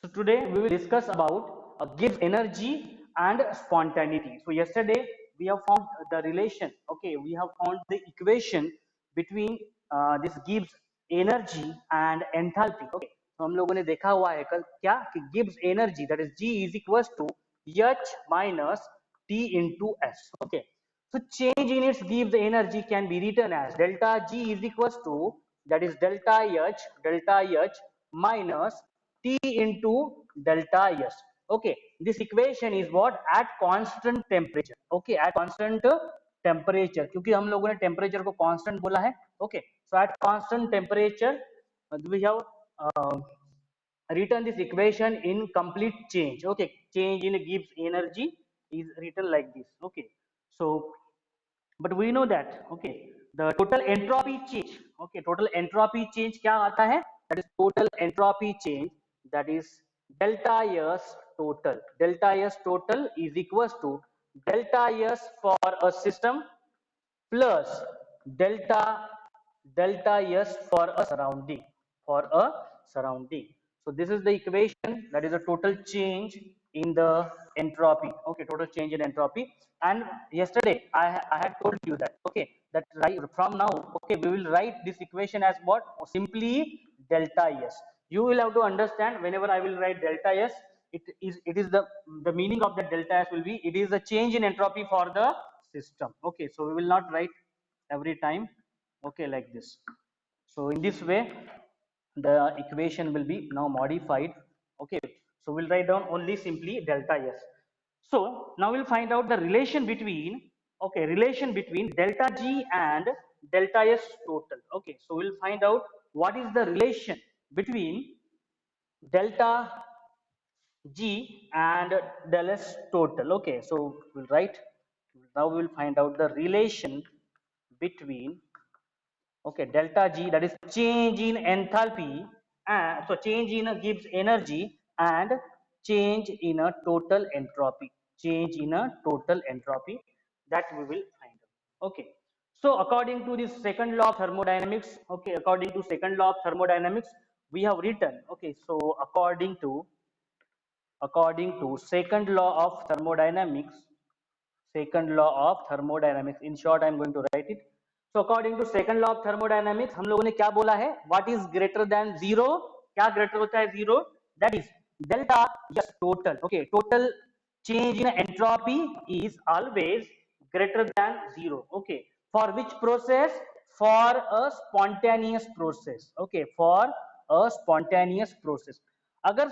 So today we will discuss about Gibbs energy and spontaneity. So yesterday we have found the relation. Okay, we have found the equation between this Gibbs energy and enthalpy. Okay, तो हम लोगों ने देखा हुआ है कल क्या कि Gibbs energy that is G is equals to H minus T into S. Okay, so change in its Gibbs energy can be written as delta G is equals to that is delta H minus T into delta S. Okay, this equation is what at constant temperature. Okay, at constant temperature, क्योंकि हम लोगों ने temperature को constant बोला है. Okay, so at constant temperature we have uh, written this equation in complete change. Okay, change in Gibbs energy is written like this. Okay, so but we know that okay the total entropy change, okay, total entropy change क्या आता है, that is total entropy change, that is delta S total. Delta S total is equals to delta S for a system plus delta delta S for a surrounding. So this is the equation, that is a total change in the entropy. Okay, total change in entropy. And yesterday I had told you that okay that right from now okay we will write this equation as what, simply delta S. You will have to understand whenever I will write delta S, it is the meaning of the delta S will be it is the change in entropy for the system. Okay, so we will not write every time okay like this. So in this way the equation will be now modified. Okay, so we'll write down only simply delta S. So now we'll find out the relation between okay relation between delta G and delta S total. Okay, so we'll find out what is the relation between delta G and del S total. Okay, so we'll write now we'll find out the relation between okay delta G, that is change in enthalpy, and so change in a Gibbs energy and change in a total entropy, change in a total entropy, that we will find out. Okay, so according to this second law of thermodynamics, okay, according to second law of thermodynamics we have written okay, so according to second law of thermodynamics, second law of thermodynamics, in short I am going to write it. So according to second law of thermodynamics हम लोगों ने क्या बोला है, what is greater than zero, क्या greater होता है zero, that is delta yes total. Okay, total change in entropy is always greater than zero. Okay, for which process, for a spontaneous process. Okay, for a spontaneous process. अगर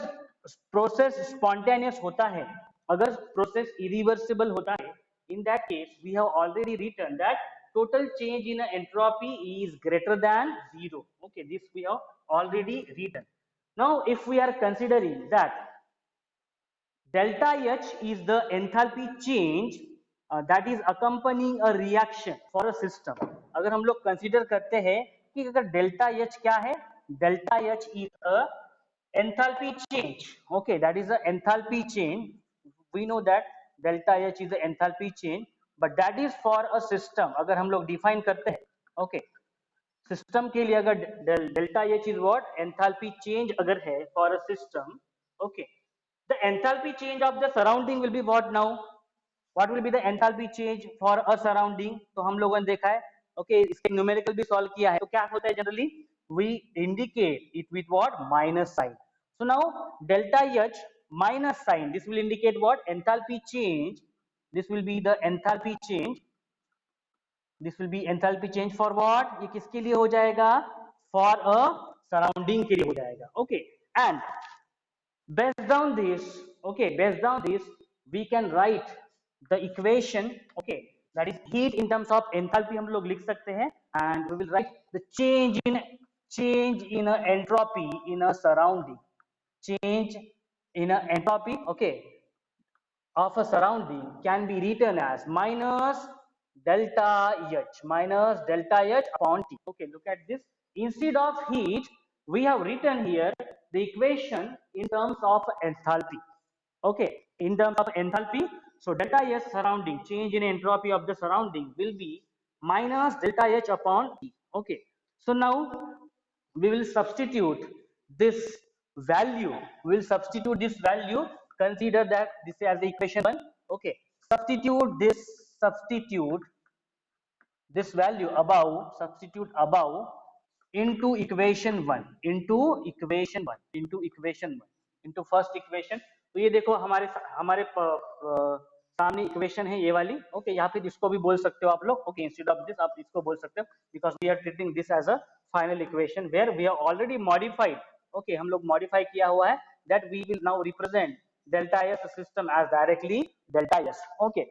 process spontaneous होता है, अगर process irreversible होता है, in that case we have already written that total change in entropy is greater than zero. Okay, this we have already written. Now if we are considering that delta H is the enthalpy change that is accompanying a reaction for a system. अगर हम लोग consider करते हैं कि अगर delta H क्या है, delta H is a enthalpy change. Okay, that is a enthalpy change. We know that delta H is the enthalpy change, but that is for a system. अगर हम लोग define करते हैं, okay, सिस्टम के लिए अगर delta H is what, enthalpy change अगर है for a system, okay, the enthalpy change of the surrounding will be what now, what will be the enthalpy change for a surrounding, तो हम लोगों ने देखा है ओके इसके न्यूमेरिकल भी सॉल्व किया है, तो क्या होता है generally we indicate it with what, minus sign. So now delta H minus sign, this will indicate what, enthalpy change, this will be the enthalpy change, this will be enthalpy change for what, ये किसके लिए हो जाएगा, for a surrounding के लिए हो जाएगा. Okay, and based on this, okay, based on this we can write the equation, okay, that is heat in terms of enthalpy हम लोग लिख सकते हैं, and we will write the change in a entropy in a surrounding, change in a entropy okay of a surrounding can be written as minus delta H upon T. Okay, look at this. Instead of heat, we have written here the equation in terms of enthalpy. Okay, in terms of enthalpy, so delta S surrounding, change in entropy of the surrounding will be minus delta H upon T. Okay, so now we will substitute this value, we will substitute this value, consider that this as the equation 1. Okay, substitute substitute above into equation 1, into first equation. तो ये देखो हमारे हमारे सामने equation है ये वाली. Okay, या फिर इसको भी बोल सकते हो आप लोग. ओके, इंस्टेड ऑफ दिस आप इसको बोल सकते हो, because we are treating this as a final equation where we are already modified. Okay, हम लोग मॉडिफाई किया हुआ है, that we will now represent delta s system as directly delta s. Okay,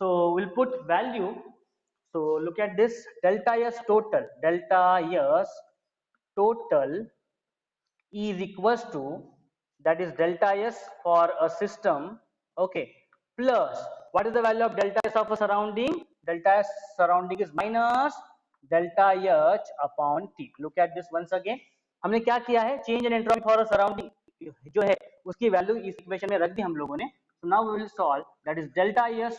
so we'll put value. So look at this, delta s total is equals to, that is delta s for a system. Okay, plus what is the value of delta s of a surrounding? Delta s surrounding is minus delta h upon t. Look at this once again. हमने क्या किया है, change in entropy for a surrounding जो है उसकी value इस equation में रख दी हम लोगों ने. so now we will solve, that is delta s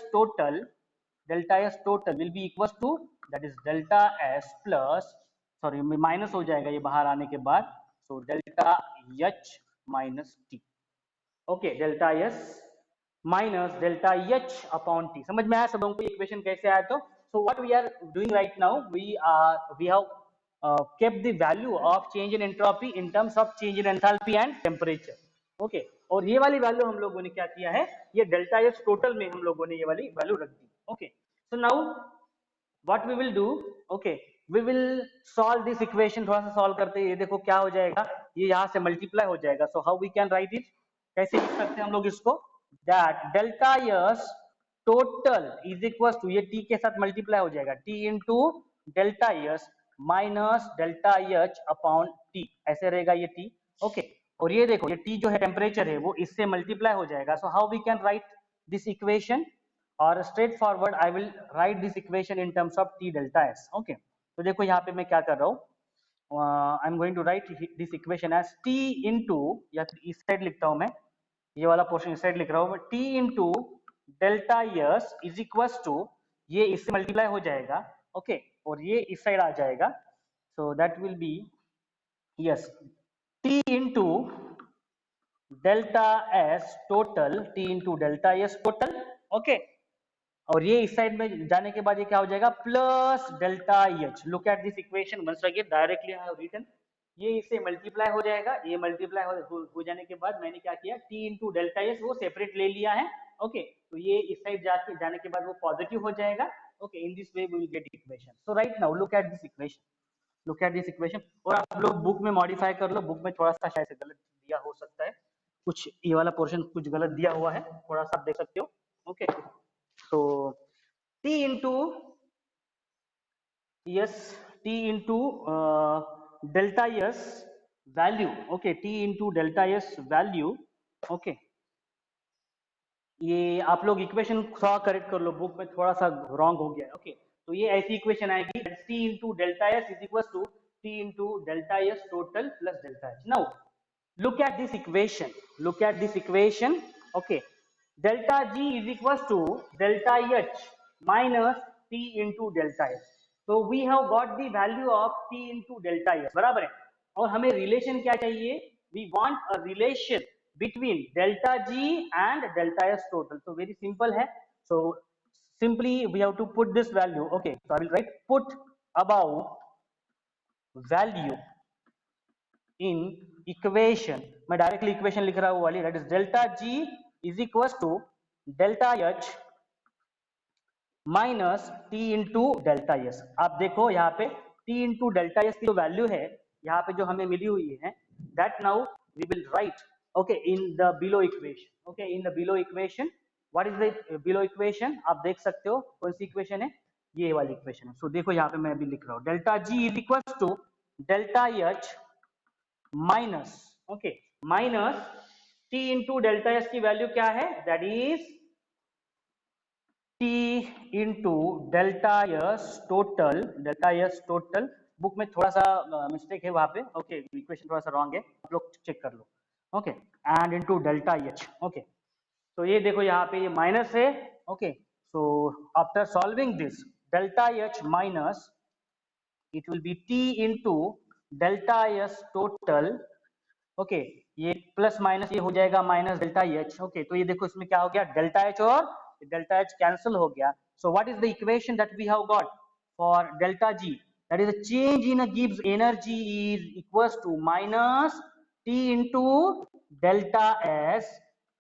total will be equals to, that is delta s plus, sorry minus हो जाएगा ये बाहर आने के बाद. so delta h minus t. Okay, delta s minus delta h upon t. समझ में आया सब लोगों को इक्वेशन कैसे आया? तो so what we are doing right now, we have kept the value of change in entropy in terms of change in enthalpy and temperature. Okay, और ये वाली वैल्यू हम लोगों ने क्या किया है, ये डेल्टा एस टोटल में हम लोगों ने ये वाली वैल्यू रख दी. Okay, so now what we will do, okay we will solve this equation. थोड़ा सा सॉल्व करते हैं, ये देखो क्या हो जाएगा, ये यहाँ से मल्टीप्लाई हो जाएगा. So how we can write it, कैसे लिख सकते हैं हम लोग इसको, that delta S total is equal to, ये टी के साथ मल्टीप्लाई हो जाएगा, T into delta S minus delta H upon T, ऐसे रहेगा ये टी. ओके, और ये देखो ये टी जो है टेम्परेचर है वो इससे मल्टीप्लाई हो जाएगा. So how we can write this equation, और straightforward I will write this equation in terms of T delta S. Okay, तो देखो यहाँ पे मैं क्या कर रहा हूँ, I am going to write this equation as T into, या इस साइड लिखता हूँ मैं, ये वाला पोर्शन इस साइड लिख रहा हूँ मैं, T into delta S is equals to, ये इससे मल्टीप्लाई हो जाएगा. ओके, और ये इस साइड आ जाएगा. So that will be, yes, T into delta S total, T into delta S total. Okay, और ये इस साइड में जाने के बाद ये क्या हो जाएगा, plus delta H. Look at this equation once again, directly I have written, ये इससे मल्टीप्लाई हो जाएगा, ये मल्टीप्लाई हो जाने के बाद मैंने क्या किया, टी इंटू डेल्टा एच वो सेपरेट ले लिया है. ओके, तो ये इस साइड जाने के बाद वो पॉजिटिव हो जाएगा. Okay, in this way we will get equation. So right now look at this equation, और आप लोग बुक में मॉडिफाई कर लो, बुक में थोड़ा सा शायद से गलत दिया हो सकता है, कुछ ये वाला पोर्शन कुछ गलत दिया हुआ है, थोड़ा सा आप देख सकते हो. Okay, so t into, yes, t into delta s value. Okay, t into delta s value. Okay, ये आप लोग इक्वेशन थोड़ा करेक्ट कर लो, बुक में थोड़ा सा रॉन्ग हो गया है. ओके, तो ये ऐसी इक्वेशन आएगी, t into delta s is equals to t into delta s total plus delta h. Now look at this equation. Okay, delta g is equals to delta h minus t into delta s. So we have got the value of t into delta s, बराबर है, और हमें relation क्या चाहिए, we want a relation between delta g and delta s total. So very simple है. So simply we have to put this value. Okay, so I will write put above value in equation, मैं directly equation लिख रहा हूं वाली, that is delta G is equal to delta H minus T into delta S. आप देखो यहाँ पे T into delta S की जो वैल्यू है यहाँ पे जो हमें मिली हुई है, that now we will write, okay, in the below equation. Okay, in the below equation, what is the below equation, आप देख सकते हो कौन सी इक्वेशन है, ये वाली इक्वेशन है. सो देखो यहाँ पे मैं अभी लिख रहा हूँ, delta G is equal to delta H minus, okay, minus T into delta S की वैल्यू क्या है, that is T into delta S total. Book में थोड़ा सा मिस्टेक है वहां पे. ओके, इक्वेशन थोड़ा सा रॉन्ग है, आप लोग चेक कर लो. Okay, and into delta H. Okay, तो ये देखो यहाँ पे ये माइनस है. Okay, so after solving this delta H minus, it will be t into delta s total. Okay, ये प्लस माइनस ये हो जाएगा माइनस डेल्टा एच। ओके, तो ये देखो इसमें क्या हो गया, डेल्टा एच और डेल्टा एच कैंसिल हो गया। So what is the equation that we have got for delta G, that is the change in Gibbs energy is equals to minus T into delta S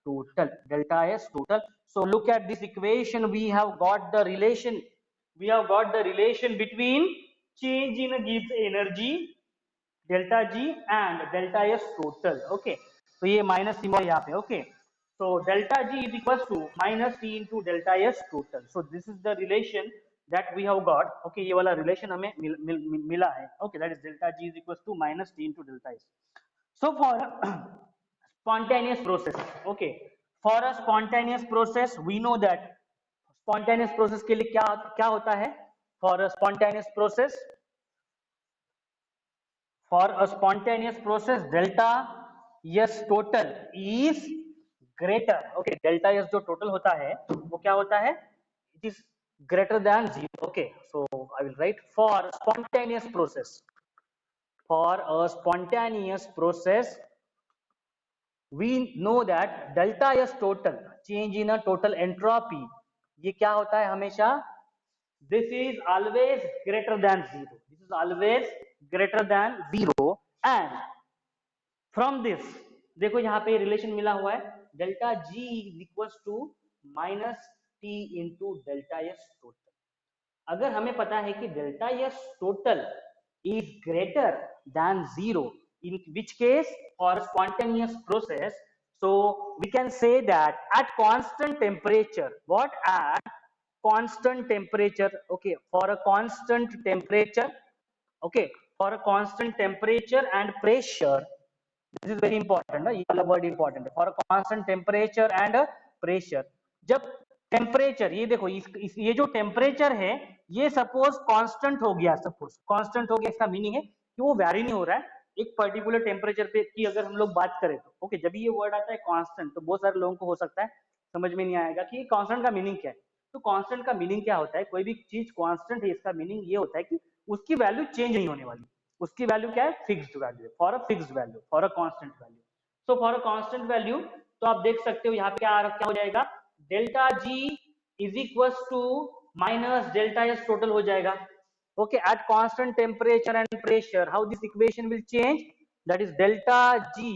total, delta S total. So look at this equation, we have got the relation, between change in Gibbs energy delta G and delta S total. Okay, so ये minus symbol यहाँ पे. Okay, so delta G is equals to minus T into delta S total. So this is the relation that we have got. Okay, ये वाला relation हमें मिला है. Okay, that is delta G is equals to minus T into delta S. So for spontaneous process, okay, for a spontaneous process we know that spontaneous process के लिए क्या क्या होता है, for a spontaneous process, delta S total is greater. Okay, delta S जो total होता है वो क्या होता है, it is greater than 0. Okay, so I will write for spontaneous process, we know that delta S total, change in a total entropy, ये क्या होता है हमेशा, this is always greater than 0, and from this देखो यहाँ पे relation मिला हुआ है, delta G is equals to minus T into delta S total. अगर हमें पता है कि delta S total is greater than 0, in which case for spontaneous process, so we can say that at constant temperature, at constant temperature, okay, for a constant temperature, okay, for a constant temperature and pressure, this is very important ना, ये वाला word important है, for constant temperature and pressure. जब temperature, ये देखो ये जो temperature है ये सपोज कांस्टेंट हो गया, इसका मीनिंग है कि वो वैरी नहीं हो रहा है एक पर्टिकुलर टेम्परेचर पे की अगर हम लोग बात करें तो. ओके, जब ये वर्ड आता है कांस्टेंट तो बहुत सारे लोगों को हो सकता है समझ में नहीं आएगा कि कांस्टेंट का मीनिंग क्या है. तो कांस्टेंट का मीनिंग क्या होता है, कोई भी चीज कांस्टेंट है इसका मीनिंग ये होता है कि उसकी वैल्यू चेंज नहीं होने वाली, उसकी वैल्यू क्या है, fixed value, for a fixed value, for a constant value. So for a constant value तो आप देख सकते हो यहाँ पे क्या हो जाएगा, delta G is equals to minus delta S total हो जाएगा. Okay, at constant temperature and pressure how this equation will change, that is delta G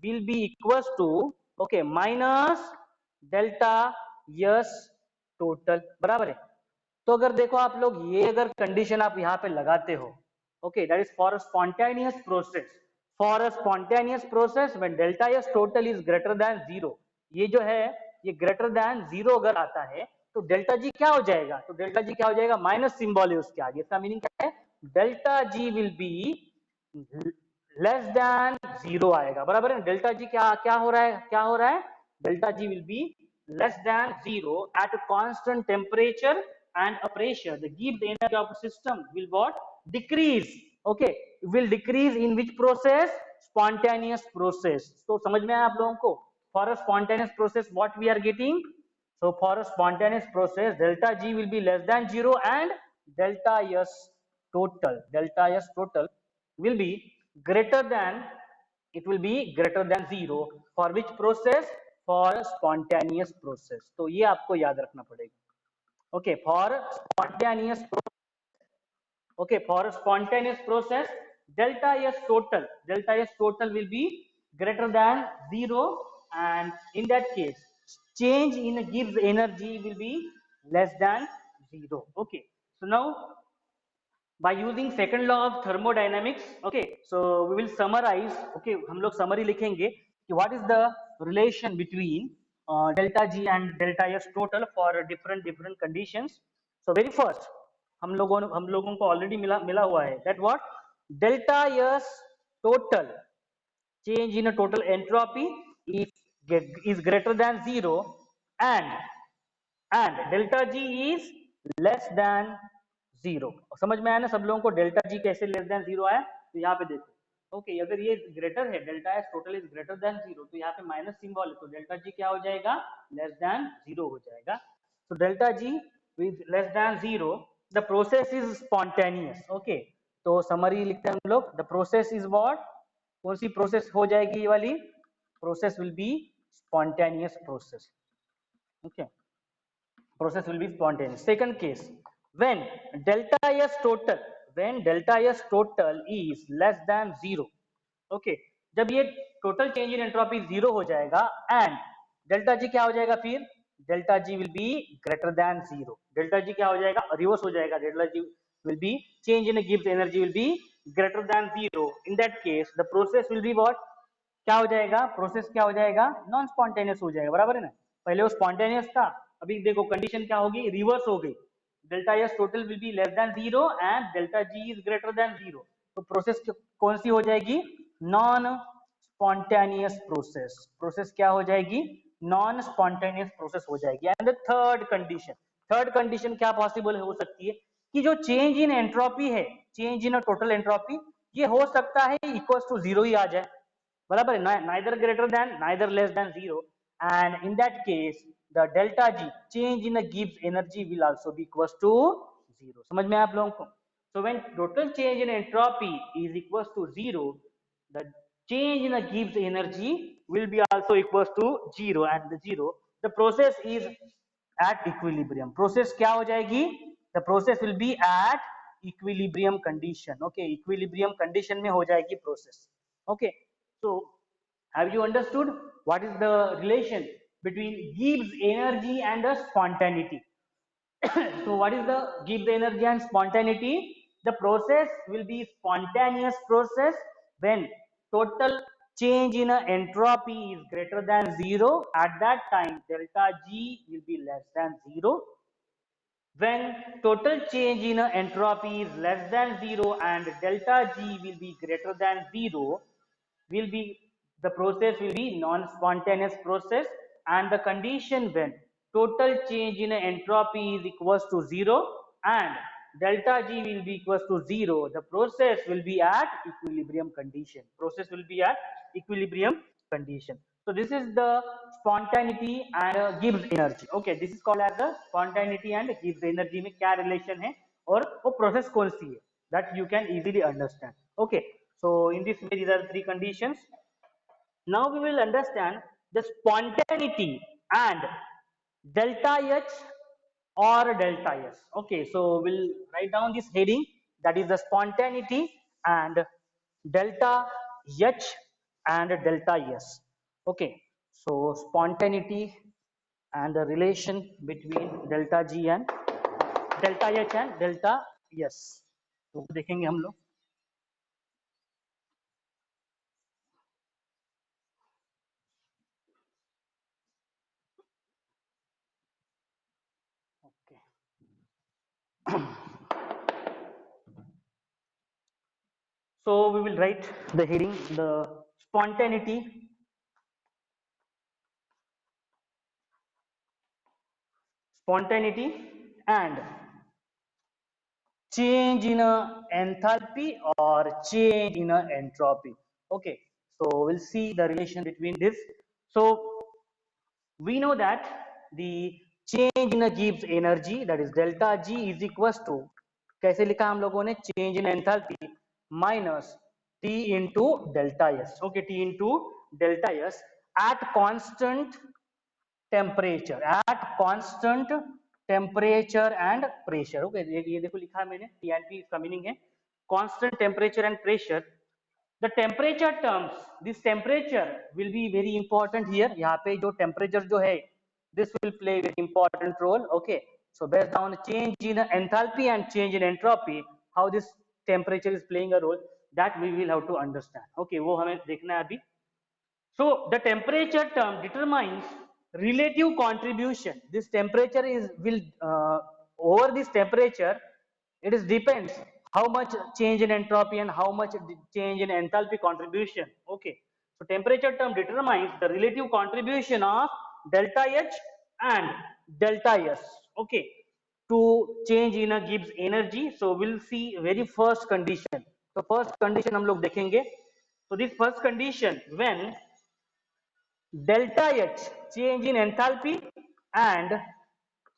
will be equals to, okay, minus delta S total, बराबर है. तो अगर देखो आप लोग ये अगर कंडीशन आप यहाँ पे लगाते हो, okay, that is for a spontaneous process when delta S total is greater than 0, ये जो है ये greater than 0 अगर आता है तो डेल्टा जी क्या हो जाएगा, तो डेल्टा जी क्या हो जाएगा, माइनस सिंबल है उसके आगे, इसका मीनिंग क्या है, delta G will be less than 0 आएगा, बराबर है. डेल्टा जी क्या हो रहा है, delta G will B less than 0 at a constant temperature and a pressure. The Gibbs energy of the system will what, decrease. Okay, will decrease in which process, spontaneous process. So समझ में आया आप लोगों को, for a spontaneous process what we are getting, so for a spontaneous process delta G will be less than 0 and delta S total will be greater than, it will be greater than 0 for which process, for spontaneous process. तो ये आपको याद रखना पड़ेगा. Okay, for spontaneous process delta S total will be greater than 0 and in that case change in Gibbs energy will be less than 0. Okay, so now by using second law of thermodynamics, okay, so we will summarize. Okay, हम लोग summary लिखेंगे कि what is the relation between delta G and delta S total for different conditions. So very first हम लोगों को already मिला हुआ है that what, delta S total, change in a total entropy is greater than 0 and delta G is less than 0. समझ में आया ना सब लोगों को, डेल्टा जी कैसे लेस देन 0 आया, तो यहाँ पे देखो. ओके, अगर ये ग्रेटर है, delta S total is greater than 0, तो यहाँ पे माइनस सिंबल है, तो डेल्टा जी क्या हो जाएगा, लेस देन 0 हो जाएगा. तो delta G with less than 0, the process is spontaneous. Okay, तो समरी लिखते हैं हम लोग, द प्रोसेस इज व्हाट, कौन सी प्रोसेस हो जाएगी ये वाली, process will be spontaneous process. Okay, process will be spontaneous. Second case, when delta S total, when delta S total is less than 0. Okay, जब ये टोटल चेंज इन एंट्रोपी 0 हो जाएगा and delta G क्या हो जाएगा, फिर delta G will be greater than 0. Delta G क्या हो जाएगा, रिवर्स हो जाएगा. Delta ji will be change in Gibbs energy will be greater than 0. In that case the process will be what, क्या हो जाएगा, प्रोसेस क्या हो जाएगा, नॉन स्पॉन्टेनियस हो जाएगा. बराबर है ना, पहले वो स्पॉन्टेनियस था, अभी देखो कंडीशन क्या होगी, रिवर्स हो गई. Delta S total will be less than 0 and delta G is greater than 0. तो प्रोसेस कौन सी हो जाएगी, नॉन स्पॉन्टेनियस प्रोसेस. प्रोसेस क्या हो जाएगी, नॉन स्पॉन्टेनियस प्रोसेस हो जाएगी. एंड द थर्ड कंडीशन क्या पॉसिबल हो सकती है कि जो चेंज इन एंट्रोपी है, चेंज इन टोटल एंट्रोपी, ये हो सकता है इक्वल टू 0 ही आ जाए. बराबर है, neither greater than neither less than 0. And in that case the delta G change in गिव्स energy will also be equal to 0. समझ में आप लोगों को. So when total change in entropy is equal to 0, the change in the Gibbs energy will be also equals to 0 and the 0 the process is at equilibrium. Process क्या हो जाएगी, the process will be at equilibrium condition. Okay, equilibrium condition में हो जाएगी process. Okay, so have you understood what is the relation between Gibbs energy and the spontaneity? So what is the Gibbs energy and spontaneity? The process will be spontaneous process when total change in entropy is greater than 0. At that time delta G will be less than 0. When total change in entropy is less than 0 and delta G will be greater than 0, will be the process will be non-spontaneous process. And the condition when total change in entropy is equals to 0 and delta G will be equals to 0, the process will be at equilibrium condition. Process will be at equilibrium condition. So this is the spontaneity and Gibbs energy. Okay, this is called as the spontaneity and Gibbs energy में क्या relation है और वो process कौन सी है, that you can easily understand. Okay, so in this way these are three conditions. Now we will understand the spontaneity and delta H or delta S. Okay, so we'll write down this heading, that is the spontaneity and delta H and delta S. Okay, so spontaneity and the relation between delta G and delta H and delta S. तो देखेंगे हम लोग. So we will write the heading, the spontaneity and change in a enthalpy or change in a entropy. Okay, so we'll see the relation between this. So we know that the change in a Gibbs energy, that is delta G, is equals to, कैसे लिखा हम लोगों ने, change in enthalpy minus T into delta S. Okay, T into delta S at constant temperature, and pressure. Okay, ये देखो लिखा है मैंने, T and P इसका मीनिंग है constant temperature and pressure. The temperature terms, this temperature will be very important here. यहाँ पे जो temperature जो है, this will play very important role. Okay, so based on change in enthalpy and change in entropy, how this temperature is playing a role, that we will have to understand. Okay, वो हमें देखना है अभी. So the temperature term determines relative contribution. This temperature is will over this temperature, it is depends how much change in entropy and how much change in enthalpy contribution. Okay, so temperature term determines the relative contribution of delta H and delta S. Okay, to change in a Gibbs energy. So we'll see very first condition. So first condition हम लोग देखेंगे. So this first condition, when delta H change in enthalpy and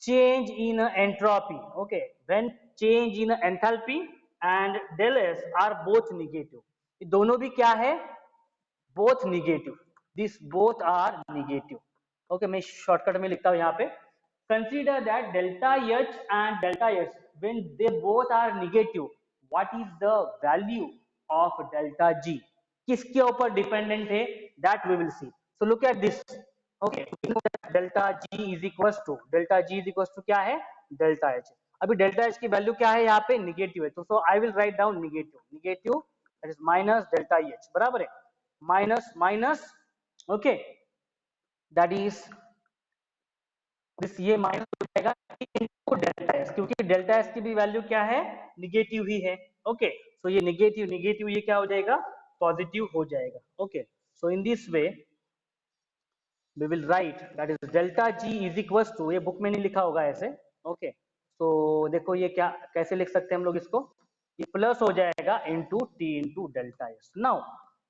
change in entropy. Okay, when change in enthalpy and del S are both negative, ये दोनों भी क्या है, both negative. This both are negative. Okay, मैं shortcut में लिखता हूं यहाँ पे. Consider that delta H and delta S when they both are negative, what is the value of delta G. किसके ऊपर डिपेंडेंट है, that we will see. So look at this. Okay, delta G is equal to क्या है, delta H. अभी delta H की value क्या है यहाँ पे, निगेटिव है. तो सो आई will write down negative that is minus delta H, बराबर है, minus minus. Okay, that is this, ये माइनस हो जाएगा इनटू डेल्टा एस, क्योंकि डेल्टा एस की भी वैल्यू क्या है, निगेटिव ही है. ओके, सो ये निगेटिव निगेटिव ये क्या हो जाएगा, पॉजिटिव हो जाएगा. Okay, so in this way we will write that is delta g is equals to, ये बुक में नहीं लिखा होगा ऐसे. ओके, तो देखो ये क्या कैसे लिख सकते हैं हम लोग इसको, ये प्लस हो जाएगा into T into delta S. Now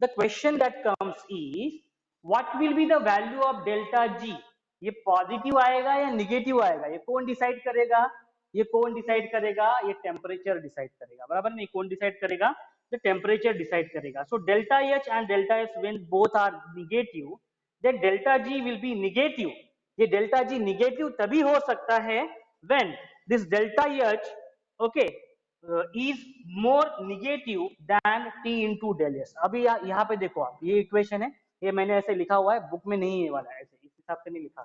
the question that comes is what will be the value of delta G. ये पॉजिटिव आएगा या निगेटिव आएगा, ये कौन डिसाइड करेगा, ये कौन डिसाइड करेगा, ये टेम्परेचर डिसाइड करेगा, बराबर नहीं, कौन डिसाइड करेगा, द टेम्परेचर डिसाइड करेगा. So delta H and delta S when both are negative, that delta g will be negative. ये delta g negative तभी हो सकता है when this delta h, okay, is more negative than t into del s. अभी यहाँ पे देखो आप, ये इक्वेशन है, ये मैंने ऐसे लिखा हुआ है, बुक में नहीं है वाला, ऐसे इस हिसाब से नहीं लिखा.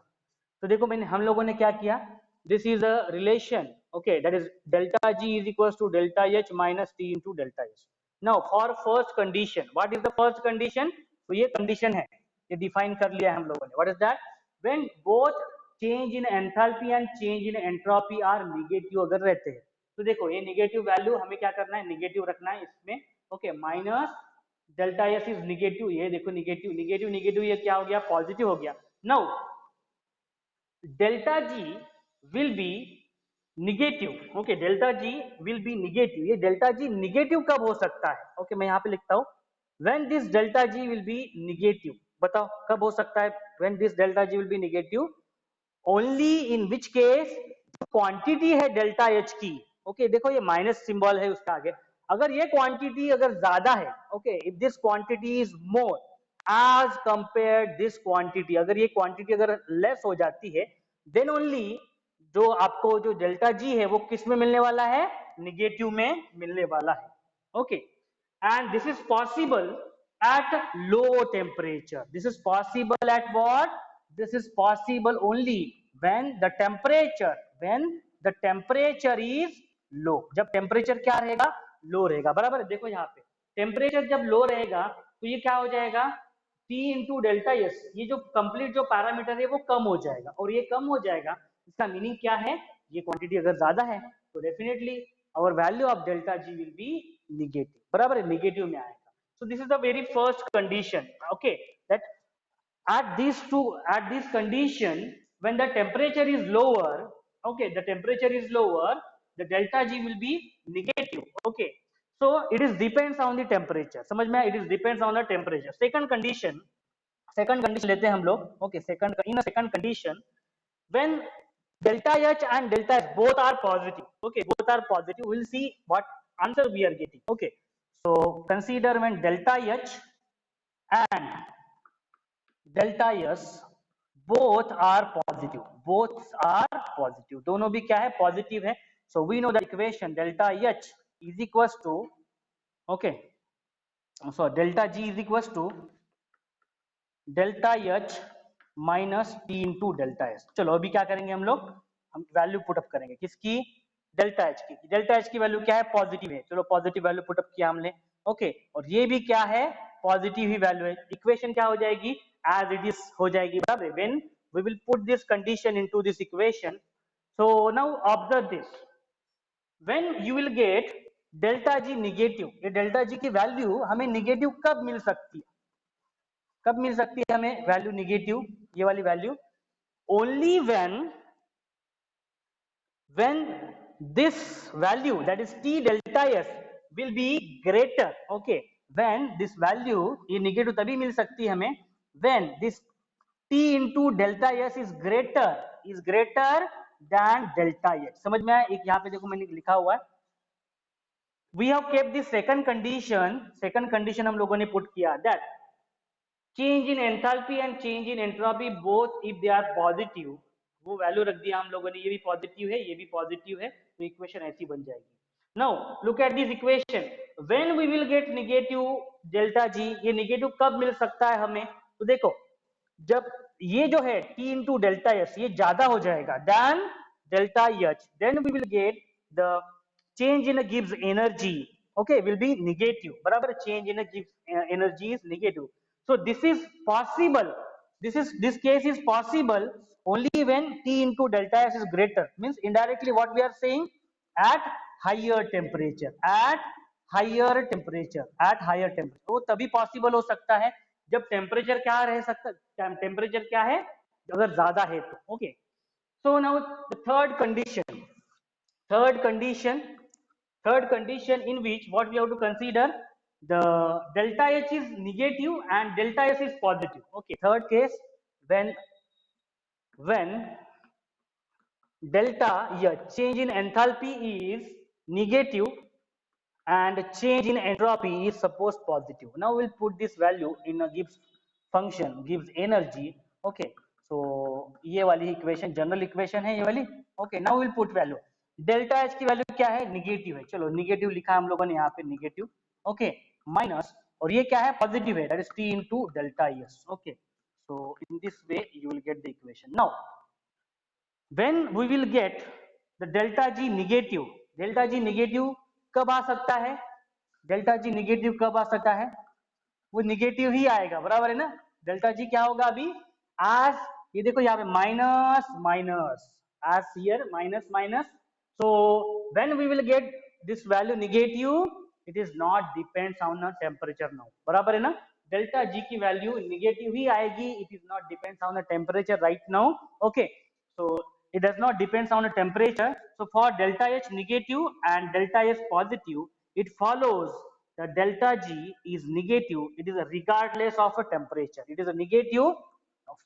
तो देखो मैंने, हम लोगों ने क्या किया, this is a relation. Okay, that is delta G is equal to delta H minus T into delta H. Now for first condition, what is the first condition, तो ये कंडीशन है, ये डिफाइन कर लिया है हम लोगों ने. What is that, when both change in enthalpy and change in entropy are negative अगर रहते हैं. तो देखो ये निगेटिव वैल्यू हमें क्या करना है, निगेटिव रखना है इसमें. Okay, minus delta S is negative, ये देखो निगेटिव निगेटिव निगेटिव, ये क्या हो गया, पॉजिटिव हो गया. Now delta g will be negative. Okay, delta G will be negative. ये डेल्टा जी निगेटिव कब हो सकता है, ओके, मैं यहाँ पे लिखता हूँ, when this delta g will be negative. बताओ कब हो सकता है when this delta g will be negative, only in which case quantity है डेल्टा एच की. ओके, देखो ये माइनस सिंबल है उसका आगे, अगर ये क्वांटिटी अगर ज्यादा है, okay, if this quantity is more as compare this quantity, अगर ये क्वांटिटी अगर लेस हो जाती है, देन ओनली जो आपको जो डेल्टा जी है वो किस में मिलने वाला है, निगेटिव में मिलने वाला है. Okay, and this is possible at low temperature. This is possible at what, this is possible only when the temperature is low. जब टेम्परेचर क्या रहेगा, लो रहेगा, बराबर है. देखो यहाँ पे टेम्परेचर जब लो रहेगा तो ये क्या हो जाएगा, T इंटू डेल्टा एस, ये जो कंप्लीट जो पैरामीटर है वो कम हो जाएगा, और ये कम हो जाएगा इसका मीनिंग क्या है, ये क्वांटिटी अगर ज्यादा है तो definitely our value of delta G will be negative, बराबर है, निगेटिव में आएगा. So this is the very first condition, okay, that at this condition when the temperature is lower, okay, the temperature is lower, the delta G will be negative. Okay, so it is depends on the temperature. समझ में, it is depends on the temperature. Second condition लेते हैं हम लोग. Okay, in a second condition when delta H and delta S both are positive, okay, both are positive, we'll see what answer we are getting. Okay, so consider when delta H and delta S both are positive, दोनों भी क्या है, positive है. So we know the equation delta H is equals to, okay, so delta G is equals to delta H minus T into delta S. चलो अभी क्या करेंगे हम लोग, हम वैल्यू पुटअप करेंगे किसकी, डेल्टा एच की. डेल्टा एच की वैल्यू क्या है, पॉजिटिव है, चलो पॉजिटिव वैल्यू पुटअप किया हमने. ओके, और ये भी क्या है, पॉजिटिव ही वैल्यू है. इक्वेशन क्या हो जाएगी, एज इट इज हो जाएगी, बराबर. When we will put this condition into this equation, so now observe this, when you will get delta G negative, ये डेल्टा जी की वैल्यू हमें निगेटिव कब मिल सकती है, कब मिल सकती है हमें वैल्यू निगेटिव, ये वाली value, only when this value that is t delta s will be greater. Okay, when this value, ये निगेटिव तभी मिल सकती है हमें when this t into delta s is greater than delta h. समझ में आया, एक यहाँ पे देखो मैंने लिखा हुआ है, we have kept the second condition हम लोगों ने पुट किया, that change in enthalpy and change in entropy both if they are positive, वो वैल्यू रख दिया हम लोगों ने, ये भी पॉजिटिव है ये भी पॉजिटिव है, तो इक्वेशन ऐसी बन जाएगी। Now look at this equation, when we will get negative delta G, ये नेगेटिव कब मिल सकता है हमें, तो देखो जब ये जो है टी इंटू डेल्टा एस ये ज्यादा हो जाएगा than delta H, then we will get the change in a Gibbs energy, okay, will be negative, barabar, change in a Gibbs energy is negative. So this is possible, this case is possible only when t into delta s is greater, means indirectly what we are saying, at higher temperature, at higher temperature, at higher temperature, वो तभी possible हो सकता है जब temperature क्या रह सकता, temperature क्या है अगर ज्यादा है तो, okay. So now the third condition, third condition in which what we have to consider, the delta H is negative and delta S is positive, okay. Third case, when delta H change in enthalpy is negative and change in entropy is suppose positive. Now we'll put this value in a Gibbs function, Gibbs energy, okay. So ये वाली equation general equation है ये वाली, okay. Now we'll put value, delta H की value क्या है, negative है, चलो निगेटिव लिखा हम लोगों ने यहाँ पे निगेटिव, ओके, माइनस, और ये क्या है पॉजिटिव है, that is T into delta S, okay. So in this way you will get the equation. Now when we will get the delta g negative, delta g negative कब आ सकता है, delta G negative कब आ सकता है, वो negative ही आएगा, बराबर है ना। डेल्टा जी क्या होगा अभी, आज ये देखो यहाँ पे minus minus, as here minus minus, so when we will get this value negative, it is not depends on the temperature now, बराबर है ना। डेल्टा जी की वैल्यू निगेटिव ही आएगी, it is not depends on the temperature right now, okay. So it does not depends on the temperature, so for delta H negative and delta S positive, it follows the delta G is negative, it is a regardless of a temperature, it is a negative,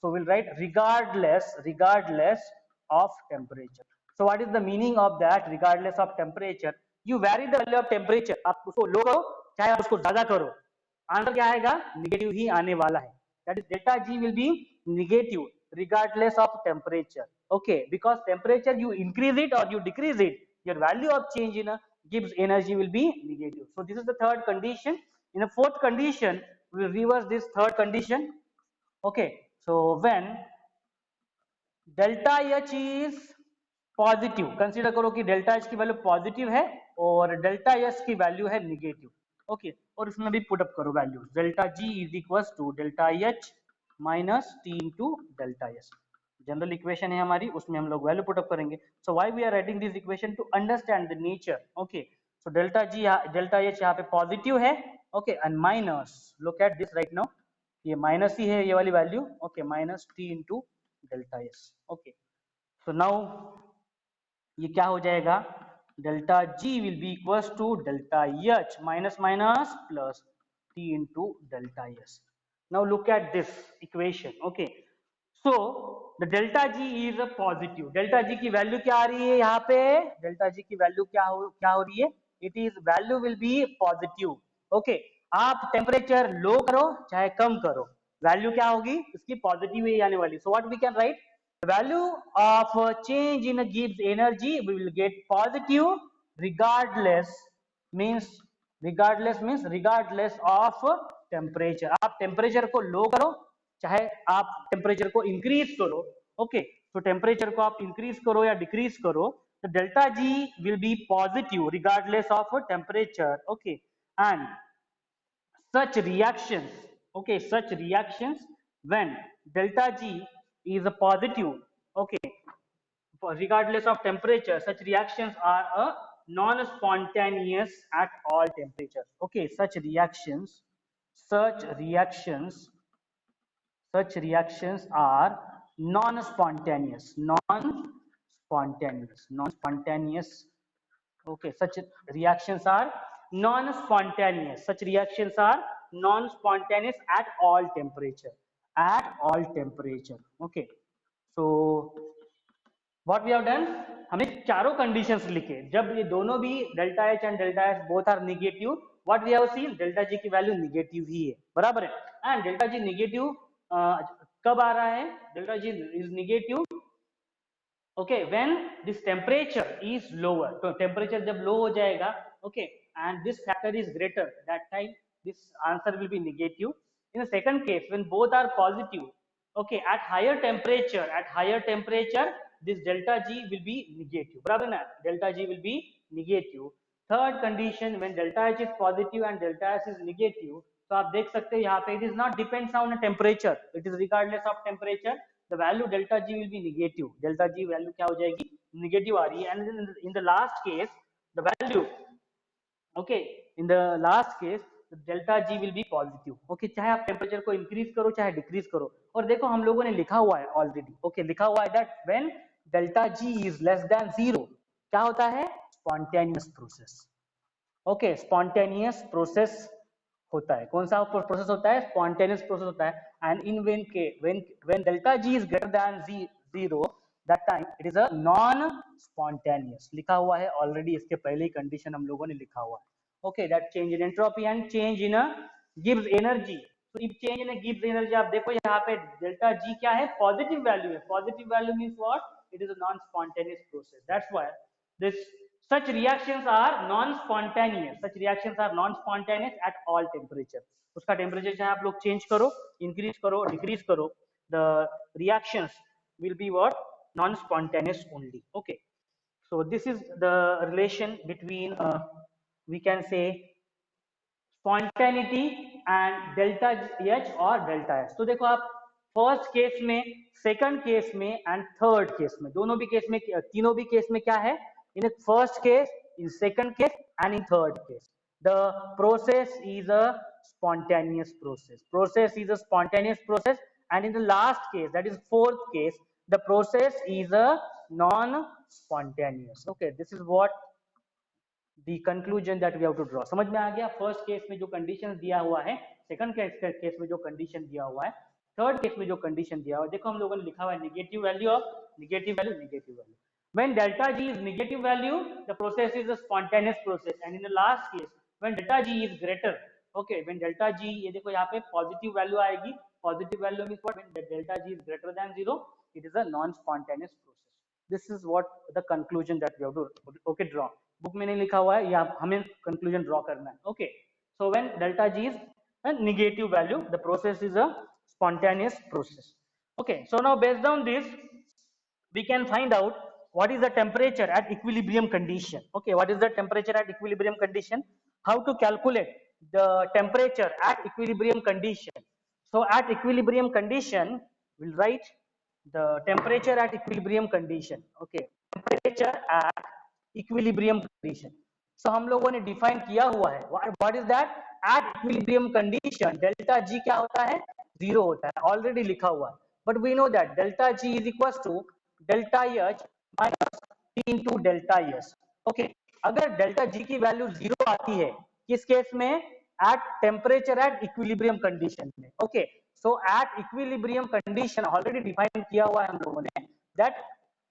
so we'll write regardless of temperature. So what is the meaning of that, regardless of temperature, you vary the value of temperature, आप उसको लो करो चाहे आप उसको ज्यादा करो, answer क्या आएगा, नेगेटिव ही आने वाला है, that is delta G will be negative regardless of temperature, okay, because temperature you increase it or you decrease it, your value of change in a Gibbs energy will be negative. So this is the third condition. In the fourth condition we will reverse this third condition, okay. So when delta H is positive, consider करो कि delta H की value positive है और delta S की value है negative, okay, और उसमें भी पुट अप करो value, delta G is equal to delta H minus T into delta S, general equation है हमारी, उसमें हम लोग वैल्यू पुट अप करेंगे। So why we are writing this equation, to understand the nature, okay. So delta G delta H यहाँ पे positive है, okay, and minus, look at this right now, ये माइनस ही है ये वाली value, okay, minus T into delta S, okay. So now ये क्या हो जाएगा, delta G will be equals to delta H minus minus plus T into delta S. Now look at this equation, okay. So the delta G is a positive, delta G की value क्या आ रही है यहाँ पे, delta G की value क्या हो रही है, it is value will B positive, okay. आप टेम्परेचर लो करो चाहे कम करो, वैल्यू क्या होगी इसकी, पॉजिटिव ही आने वाली। So what we can write, the value of change in a Gibbs energy we will get positive regardless, means regardless of temperature, आप टेम्परेचर को लो करो चाहे आप टेम्परेचर को इंक्रीज करो, ओके। तो टेम्परेचर को आप इंक्रीज करो या डिक्रीज करो, तो delta G will B positive regardless of temperature, okay. And such reactions, okay, such reactions when delta G is a positive, okay, regardless of temperature, such reactions are a non-spontaneous at all temperatures, okay. Such reactions are non-spontaneous, okay. Such reactions are non-spontaneous, at all temperature, okay. So what we have done, हमने चारों conditions लिखे, जब ये दोनों भी delta H and delta S both are negative, what we have seen, delta G की value negative ही है, बराबर है। एंड डेल्टा जी निगेटिव कब आ रहा है, delta G is negative okay when this temperature is lower, तो टेम्परेचर जब लो हो जाएगा okay and this factor is greater, that time this answer will be negative. In the second case when both are positive okay at higher temperature this delta G will be negative, बराबर ना, delta G will be negative. Third condition when delta H is positive and delta S is negative, तो आप देख सकते हैं यहाँ पे it is not depends on temperature, it is regardless of temperature, the value delta g will be negative, delta g value क्या हो जाएगी, नेगेटिव आ रही है। And in the last case the value okay in the last case delta g will be positive okay, चाहे आप temperature को increase करो चाहे डिक्रीज करो। और देखो हम लोगों ने लिखा हुआ है ऑलरेडी ओके, लिखा हुआ है that when delta g is less than zero क्या होता है, spontaneous process okay, spontaneous process होता है। कौन सा प्रोसेस होता है, स्पॉन्टेनियस प्रोसेस होता है। And in when delta G is greater than zero that time it is a non spontaneous, लिखा हुआ है ऑलरेडी, इसके पहले ही कंडीशन हम लोगों ने लिखा हुआ है okay, that change in entropy and change in गिव्स एनर्जी। तो इफ चेंज इन गिव्स एनर्जी, आप देखो यहाँ पे डेल्टा जी क्या है, पॉजिटिव वैल्यू है, positive value means what, it is a non spontaneous process, that's why this such reactions are non spontaneous, such reactions are non spontaneous at all temperature, उसका temperature चाहे आप लोग change करो, increase करो, decrease करो, the reactions will be what, non spontaneous only okay। So this is the relation between we can say spontaneity and delta H और delta S. तो देखो आप फर्स्ट केस में, सेकंड केस में and third case में, दोनों भी case में, तीनों भी केस में क्या है, in first case, in second case and in third case the process is a spontaneous process is a spontaneous process, and in the last case, that is fourth case, the process is a non spontaneous okay, this is what the conclusion that we have to draw। समझ में आ गया, first case में जो condition दिया हुआ है, second case में जो कंडीशन दिया हुआ है, थर्ड केस में जो कंडीशन दिया हुआ है, देखो हम लोगों ने लिखा हुआ है negative value of negative value negative value when delta g is negative value the process is a spontaneous process, and in the last case when delta g is greater okay, when delta g, ये देखो यहाँ पे positive value आएगी, positive value means what, when delta g is greater than zero it is a non spontaneous process। this is what the conclusion that we have to okay draw, book में नहीं लिखा हुआ है, या हमें conclusion draw करना है okay. So when delta G is a negative value the process is a spontaneous process okay। So now based on this we can find out what is the temperature at equilibrium condition okay, what is the temperature at equilibrium condition, how to calculate the temperature at equilibrium condition। So at equilibrium condition we'll write the temperature at equilibrium condition okay, temperature at equilibrium condition. So हम लोगों ने define किया हुआ है what is that, at equilibrium condition delta G क्या होता है, zero होता है, ऑलरेडी लिखा हुआ है। But we know that delta G is equal to delta H minus T into delta S okay. अगर डेल्टा जी की वैल्यू जीरो आती है किस केस में, at temperature at equilibrium condition में okay. So at equilibrium condition already define किया हुआ है हम लोगों ने दैट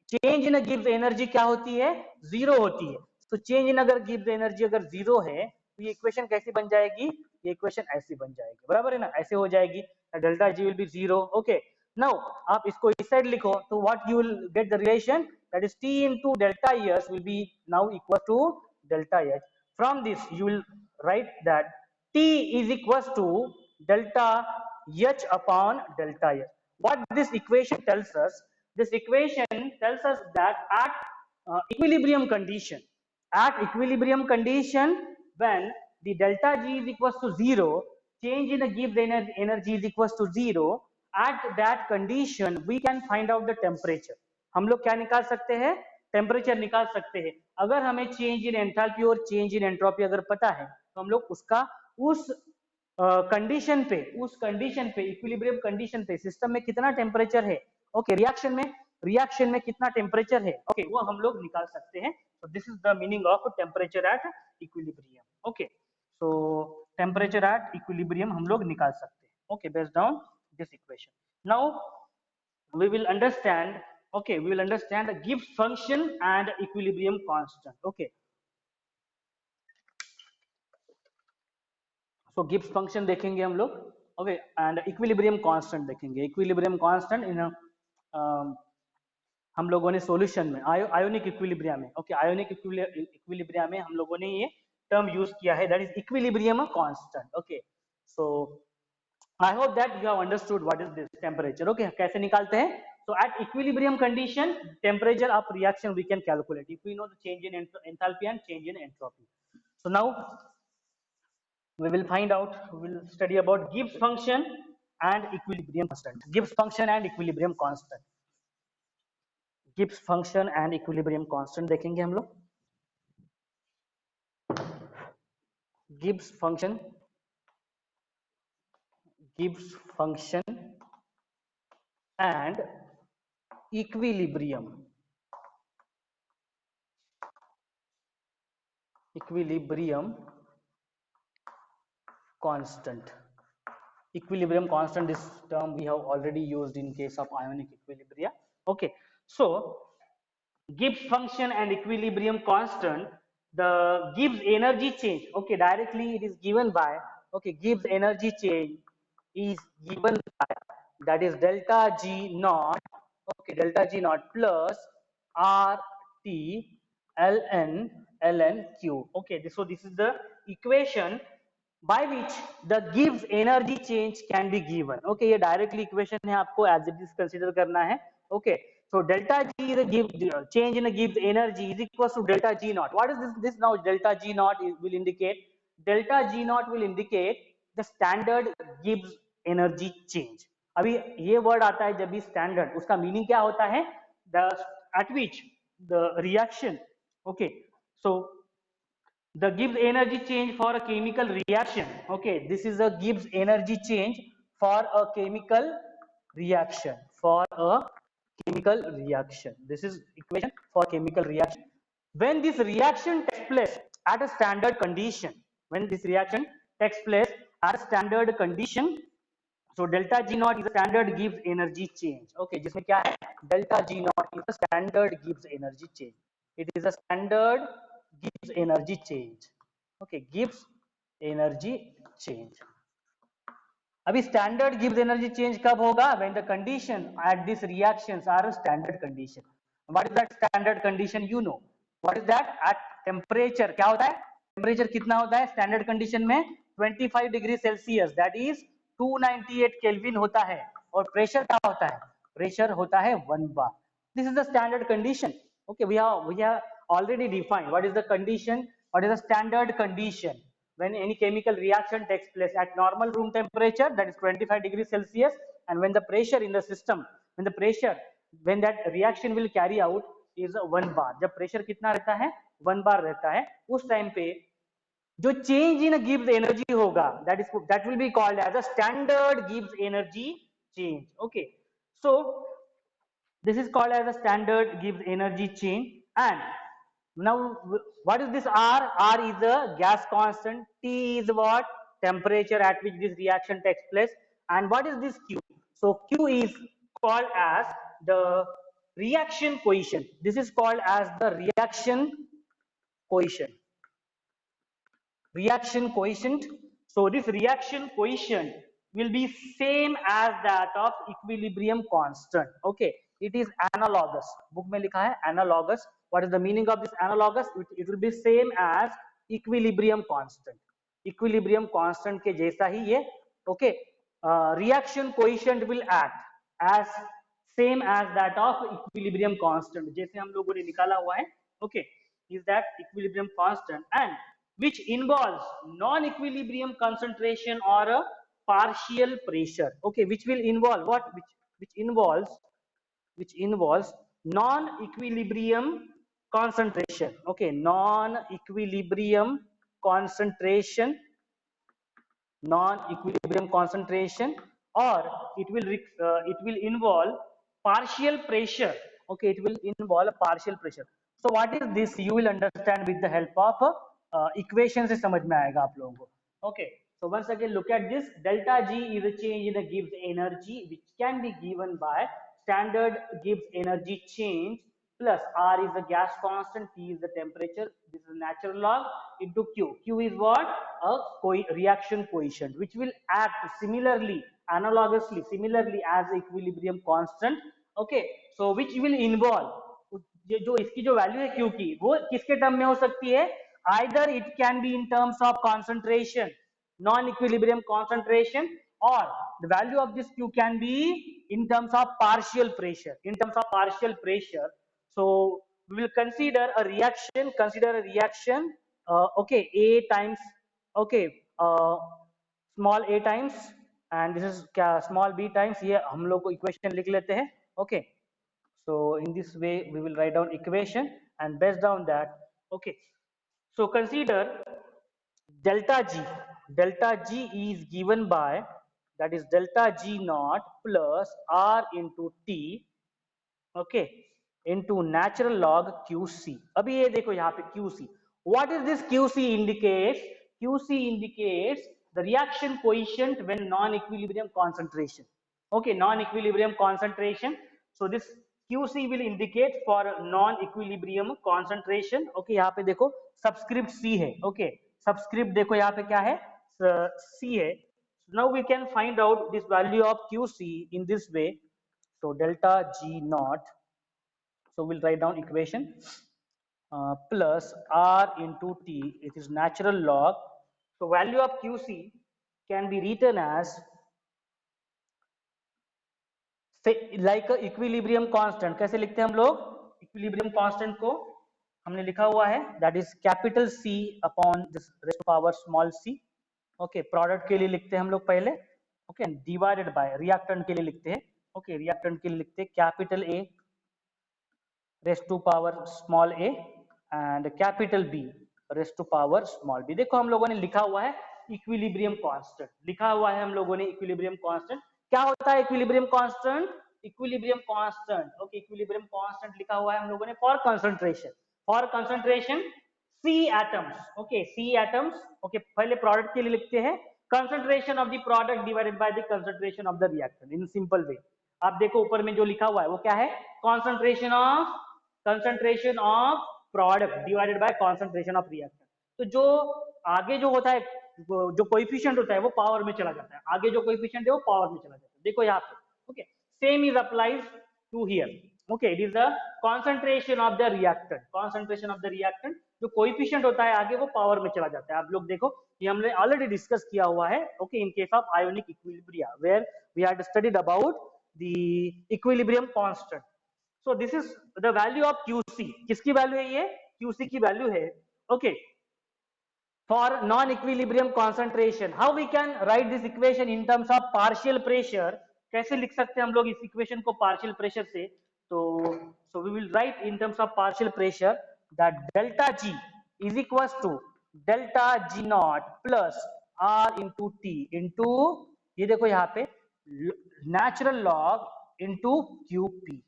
चेंज इन गिव्स एनर्जी क्या होती है, जीरो होती है। तो चेंज इन अगर गिव्स एनर्जी अगर जीरो है तो ये इक्वेशन कैसी बन जाएगी, ये इक्वेशन ऐसी बन जाएगी, बराबर है ना, ऐसे हो जाएगी, delta G will be zero okay. Now आप इसको इस साइड लिखो तो what you will get the relation, that is T into delta S will be now equal to delta H. From this you will write that T is equal to delta H upon delta S. What this equation tells us, this equation tells us that at equilibrium condition, when the delta g is equals to zero, change in the given energy is equals to zero, at that condition we can find out the temperature। हम लोग क्या निकाल सकते हैं, temperature निकाल सकते हैं। अगर हमें चेंज इन एंथैल्पी और चेंज इन एंट्रोपी अगर पता है तो हम लोग उसका उस कंडीशन पे इक्विलिब्रियम कंडीशन पे सिस्टम में कितना टेम्परेचर है ओके, रिएक्शन में कितना टेम्परेचर है ओके, वो हम लोग निकाल सकते हैं। So this is the meaning of temperature at equilibrium okay. So temperature at equilibrium हम लोग निकाल सकते हैं okay, based on this equation. Now we will understand okay, we will understand the Gibbs function and equilibrium constant okay। So Gibbs function देखेंगे हम लोग, okay, and equilibrium constant देखेंगे। Equilibrium constant in हम लोगों ने सॉल्यूशन में ionic equilibria में, okay, ionic equilibria में हम लोगों ने ये टर्म यूज किया है, that is equilibrium constant. Okay, so I hope that you have understood what is this temperature. Okay, कैसे निकालते हैं? So at equilibrium condition, temperature of reaction we can calculate if we know the change in enthalpy and change in entropy. So now we will find out, we will study about Gibbs function and equilibrium constant. Gibbs function and equilibrium constant. Gibbs function and equilibrium constant देखेंगे हम लोग। Gibbs function and equilibrium constant. Equilibrium constant, this term we have already used in case of ionic equilibria. Okay, so Gibbs function and equilibrium constant, the Gibbs energy change, okay, directly it is given by, okay, Gibbs energy change is given by, that is delta G naught, okay, delta G naught plus R T ln Q. Okay, so this is the equation by which the Gibbs energy change can be given. Okay, ये directly equation है, आपको as it is consider करना है. Okay, so delta G is a change in the Gibbs energy is equals to delta G naught. What is this now? Delta G naught will indicate, delta G naught will indicate the standard Gibbs energy change. अभी ये word आता है जब भी standard, उसका meaning क्या होता है? The at which the reaction, okay, so the Gibbs energy change for a chemical reaction, okay, this is a Gibbs energy change for a chemical reaction, this is equation for chemical reaction. When this reaction takes place at a standard condition, so delta G naught is a standard Gibbs energy change. Okay, जिसमें क्या है? Delta G naught is a standard Gibbs energy change. It is a standard Gibbs energy change. Okay, Gibbs energy change. अभी standard Gibbs energy change कब होगा? When the condition at these reactions are a standard condition. What is that standard condition? You know. What is that? At temperature क्या होता है? Temperature कितना होता है standard condition में? 25 degree Celsius, that is 298 kelvin होता है, और प्रेशर क्या होता है? प्रेशर होता है 1 bar. This is the standard condition. Okay, we have already defined what is the condition, what is the standard condition when any chemical reaction takes place at normal room temperature, that is 25 degrees Celsius, and when the pressure in the system, when that reaction will carry out is 1 bar. जब pressure कितना रहता है? 1 bar रहता है, उस time पे जो change in Gibbs energy होगा, that will be called as a standard Gibbs energy change. Okay, so this is called as a standard Gibbs energy change. And now what is this R? R is the gas constant. T is what? Temperature at which this reaction takes place. And what is this Q? So Q is called as the reaction coefficient. This is called as the reaction coefficient. So this reaction coefficient will be same as that of equilibrium constant. Okay, it is analogous. Book में लिखा है analogous. What is the meaning of this analogous? It will be same as equilibrium constant. Equilibrium constant के जैसा ही ये. Okay, reaction coefficient will act as same as that of equilibrium constant. जैसे हम लोगों ने निकाला हुआ है. Okay, is that equilibrium constant, and which involves non-equilibrium concentration or a partial pressure. Okay, which will involve what? Which involves non-equilibrium concentration. Okay, non-equilibrium concentration, or it will involve partial pressure. Okay, it will involve a partial pressure. So what is this? You will understand with the help of equation से समझ में आएगा आप लोगों को. Okay, so once again look at this. Delta G is a change in the Gibbs energy which can be given by standard Gibbs energy change plus R is the gas constant, T is the temperature. This is natural log into Q. Q is what? A reaction coefficient, which will act similarly, analogously, similarly as equilibrium constant. Okay, so which will involve जो इसकी जो value है Q की वो किसके term में हो सकती है? Either it can be in terms of concentration, non-equilibrium concentration, or the value of this Q can be in terms of partial pressure. In terms of partial pressure, so we will consider a reaction. Consider a reaction. Okay, A times. Okay, small a times, and this is क्या small b times. ये हम लोग को equation लिख लेते हैं. Okay, so in this way we will write down equation, and based on that, okay. So consider delta G. Delta G is given by, that is delta G naught plus R into T, okay, into natural log QC. अभी ये देखो यहाँ पे QC. What is this QC indicates? QC indicates the reaction coefficient when non-equilibrium concentration. Okay, non-equilibrium concentration. So this QC will indicate for non-equilibrium concentration. Okay, यहाँ पे देखो subscript C है. Okay, subscript देखो यहाँ पे क्या है? C है. So now we can find out this value of QC in this way. So delta G naught. So we'll write down equation plus R into T. It is natural log. So value of QC can be written as, say, like a equilibrium constant. कैसे लिखते हैं हम लोग? Equilibrium constant को हमने लिखा हुआ है that is capital C upon this raised to power small c. Okay, product के लिए लिखते हैं हम लोग पहले. Okay, divided by reactant के लिए लिखते हैं. Okay, reactant के लिए लिखते हैं capital A raised to power small a and capital B raised to power small b. देखो हम लोगों ने लिखा हुआ है इक्विलिब्रियम कांस्टेंट, लिखा हुआ है हम लोगों ने इक्विलिब्रियम कांस्टेंट. क्या होता है equilibrium constant? Equilibrium constant, okay, equilibrium constant लिखा हुआ है हम लोगों ने for concentration. For concentration C atoms, okay, C atoms, okay, पहले प्रोडक्ट के लिए लिखते हैं concentration of the product divided by the concentration of the reactant in simple way. आप देखो ऊपर में जो लिखा हुआ है वो क्या है? concentration of product divided by concentration of reactant. तो जो आगे जो होता है, जो कोएफिशिएंट होता है वो पावर में चला जाता है. आगे जो कोएफिशिएंट है वो पावर में चला जाता है. देखो यहाँ पे, okay, same is applies to here. Okay, it is the concentration of the reactant. concentration of the reactant, जो कोएफिशिएंट होता है आगे वो पावर में चला जाता है. आप लोग देखो ये हमने ऑलरेडी डिस्कस किया हुआ है. Okay, in case of ionic equilibria where we had studied about the equilibrium constant. So this is the value of QC. किसकी वैल्यू है ये? QC की वैल्यू है. Okay. For non-equilibrium concentration, how we can write this equation in terms of partial pressure? कैसे लिख सकते हैं हम लोग इस इक्वेशन को partial pressure से? So we will write in terms of partial pressure that delta G is equals to delta G naught plus R into T into, ये देखो यहाँ पे natural log into QP.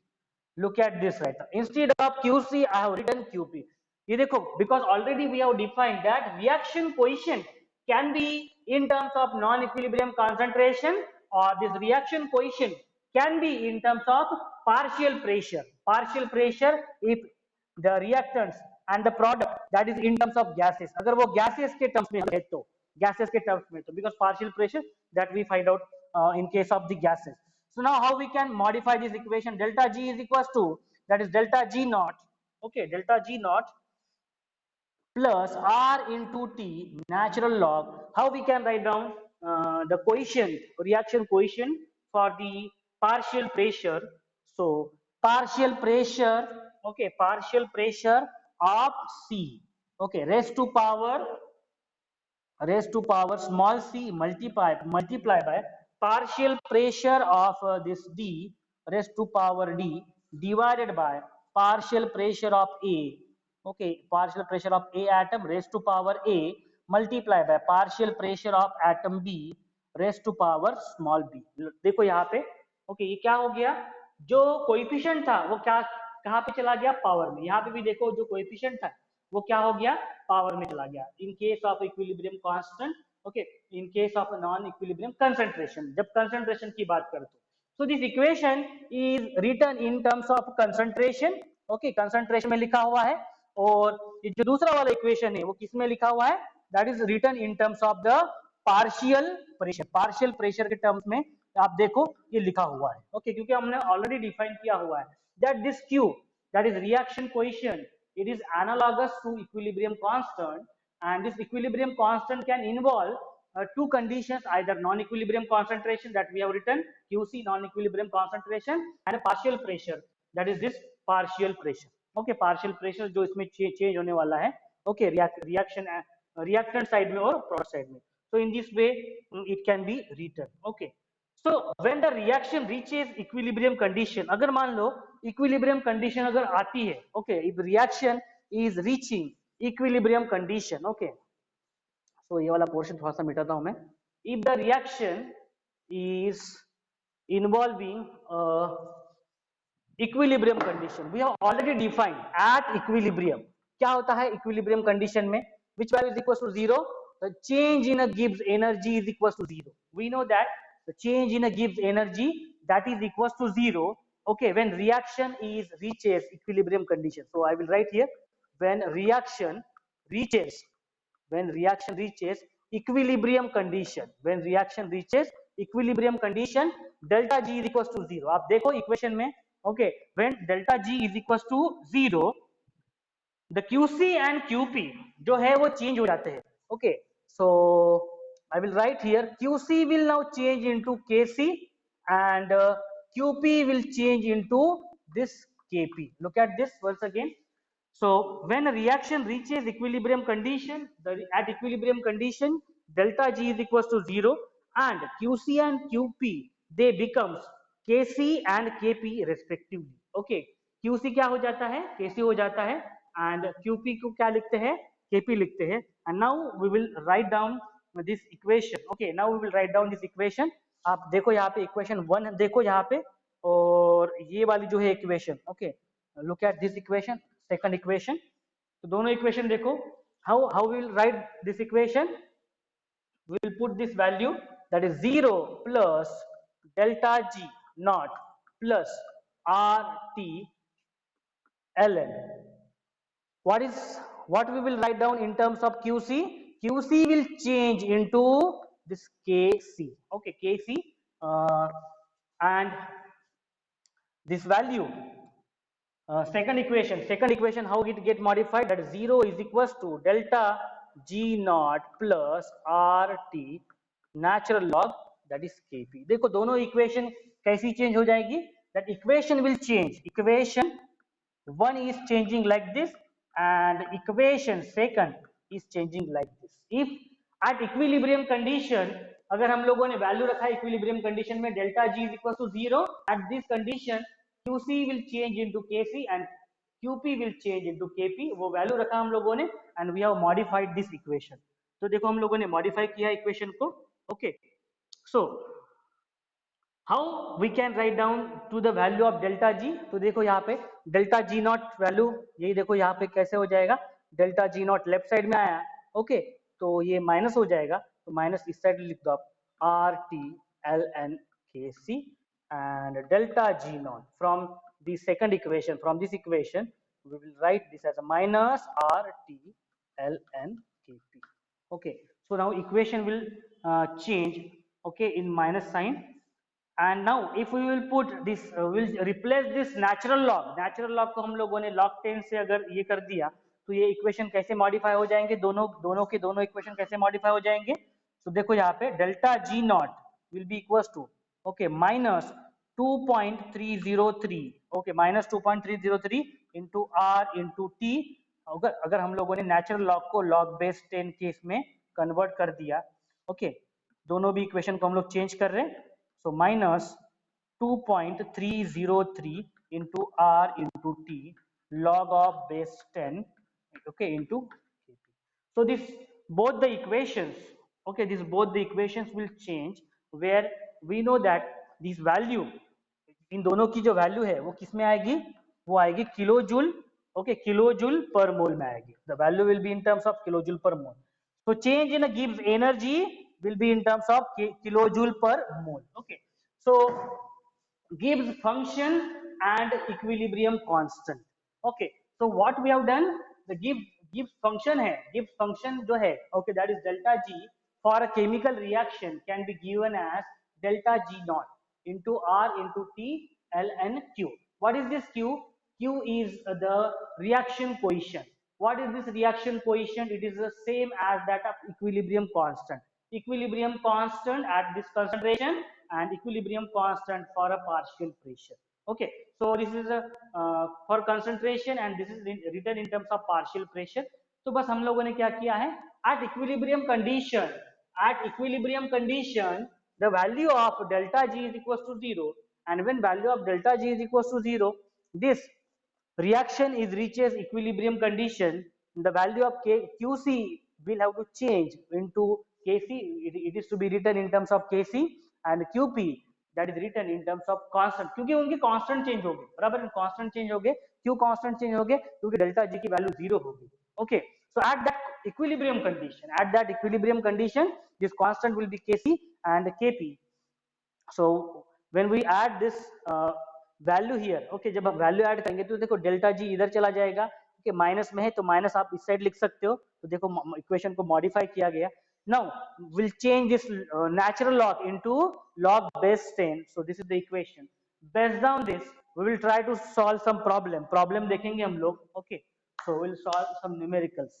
Look at this right now. Instead of QC, I have written QP. ये देखो, because already we have defined that reaction coefficient can be in terms of non-equilibrium concentration, or this reaction coefficient can be in terms of partial pressure. Partial pressure if the reactants and the product that is in terms of gases. अगर वो gases के terms में है तो, gases के terms में तो, because partial pressure that we find out in case of the gases. So now how we can modify this equation? Delta G is equals to, that is delta G naught, okay, delta G naught plus R into T natural log. How we can write down the coefficient, reaction coefficient for the partial pressure? So partial pressure, okay, partial pressure of C, okay, raised to power small c multiply by partial pressure of this D raised to power D divided by partial pressure of A, okay, partial pressure of A atom raised to power A multiply by partial pressure of atom B raised to power small b. देखो यहाँ पे, okay, ये क्या हो गया? जो coefficient था वो क्या कहाँ पे चला गया? पावर में. यहाँ पे भी देखो जो कोएफिशिएंट था वो क्या हो गया? पावर में चला गया. इन case of equilibrium constant, okay, in case of non equilibrium concentration, जब कंसंट्रेशन की बात करें तो. So this equation is written in terms of concentration, okay, concentration में लिखा हुआ है। और ये जो दूसरा वाला इक्वेशन है वो किस में लिखा हुआ है, that is written in terms of the partial pressure. Partial pressure के टर्म्स में आप देखो ये लिखा हुआ है। ओके, क्योंकि हमने ऑलरेडी डिफाइन किया हुआ है that this Q, that is reaction coefficient, it is analogous to equilibrium constant, and this equilibrium constant can involve two conditions, either non-equilibrium concentration that we have written QC, non-equilibrium concentration, and a partial pressure, that is this partial pressure. Okay, partial pressure जो इसमें change होने वाला है। Okay, reaction reactant side में और product side में। So in this way it can be written. Okay. So when the reaction reaches equilibrium condition, अगर मान लो equilibrium condition अगर आती है, okay, if reaction is reaching equilibrium condition, okay, so ये वाला portion थोड़ा सा मिटाता हूं मैं। If the reaction is involving equilibrium condition, we have already defined at equilibrium क्या होता है equilibrium condition में, which value is equal to 0, the change in a Gibbs energy is equal to 0. We know that the change in a Gibbs energy that is equal to 0, okay, when reaction is reaches equilibrium condition. So I will write here when reaction reaches equilibrium condition, when reaction reaches equilibrium condition, delta G is equal to 0. आप देखो equation में, okay, when delta G is equal to 0, the QC and QP जो है वो change हो जाते हैं। okay, so I will write here QC will now change into KC and QP will change into this KP. Look at this once again. So when a reaction reaches equilibrium condition, at equilibrium condition delta G is equals to 0 and QC and QP they becomes KC and KP respectively. Okay, QC क्या हो जाता है, KC हो जाता है, and QP को क्या लिखते हैं, KP लिखते हैं। And now we will write down this equation. Okay, now we will write down this equation. आप देखो यहाँ पे equation 1 देखो यहाँ पे, और ये वाली जो है equation, okay, look at this equation, second equation. तो दोनों equation देखो, how we will write this equation, we will put this value that is 0 plus delta G naught plus RT ln. What we will write down in terms of QC? QC will change into this KC. Okay, KC, and this value, second equation how it get modified, that is 0 is equals to delta G naught plus RT natural log, that is KP. देखो दोनों equation कैसी change हो जाएगी, that equation will change, equation 1 is changing like this and equation second is changing like this. If at equilibrium condition, अगर हम लोगों ने value रखा equilibrium condition में delta G is equal to 0, at this condition QC will change into KC and QP will change into KP, वो value रखा हम लोगों ने and we have modified this equation. तो देखो हम लोगों ने modify किया equation को. Okay, so how we can write down to the value of delta G? तो देखो यहाँ पे delta G नॉट वैल्यू, यही देखो यहाँ पे कैसे हो जाएगा, delta G not left side में आया, ओके, तो ये माइनस हो जाएगा, तो माइनस इस साइड लिख दो आप, RT ln KC and delta G naught from the second equation, from this equation we will write this as a minus RT ln KP. Okay, so now equation will change, okay, in minus sign. And now if we will put this, will replace this natural log को हम लोगों ने log 10 से अगर ये कर दिया तो ये इक्वेशन कैसे मॉडिफाई हो जाएंगे, दोनों इक्वेशन कैसे मॉडिफाई हो जाएंगे। तो देखो यहाँ पे delta G not will be equals to, okay, minus 2.303, okay, minus 2.303 into R into T. अगर हम लोगों ने नेचुरल लॉग को लॉग बेस 10 के इसमें कन्वर्ट कर दिया, ओके, दोनों भी इक्वेशन को हम लोग चेंज कर रहे हैं। So minus 2.303 into R into T log of base 10, okay, into KP. So this both the equations, okay, both the equations will change where we know that this value, इन दोनों की जो value है वो किस में आएगी, वो आएगी kilo joule, okay, kilo joule per mole में आएगी। The value will be in terms of kilo joule per mole. So change in a Gibbs energy will be in terms of kilojoule per mole. Okay, so Gibbs function and equilibrium constant. Okay, so what we have done, the गिव function है, गिव function जो है, okay, that is delta G for a chemical reaction can be given as delta G not into r into t l n q. What is this q? Q is the reaction coefficient. What is this reaction coefficient? It is the same as that of equilibrium constant. Equilibrium constant at this concentration and equilibrium constant for a partial pressure. Okay, so this is a for concentration and this is written in terms of partial pressure. तो बस हम लोगों ने क्या किया है, at equilibrium condition, at equilibrium condition the value of delta g is equals to 0, and when value of delta g is equals to 0, this reaction is reaches equilibrium condition, the value of qc will have to change into kc, it is to be written in terms of kc, and qp that is written in terms of constant, क्योंकि उनके constant change हो गए, बराबर, constant change हो गए, क्यों constant change हो गए, क्योंकि डेल्टा जी की वैल्यू 0 हो गई. Okay, so at that equilibrium condition, at that equilibrium condition this constant will be kc and kp. So when we add this value here, okay, जब आप वैल्यू ऐड करेंगे तो देखो डेल्टा जी इधर चला जाएगा, okay, माइनस में है तो माइनस आप इस साइड लिख सकते हो, तो देखो इक्वेशन को मॉडिफाई किया गया. Now we'll change this natural log into log base 10. So this is the equation. Based on this we will try to solve some problem देखेंगे हम लोग. Okay, so we'll solve some numericals.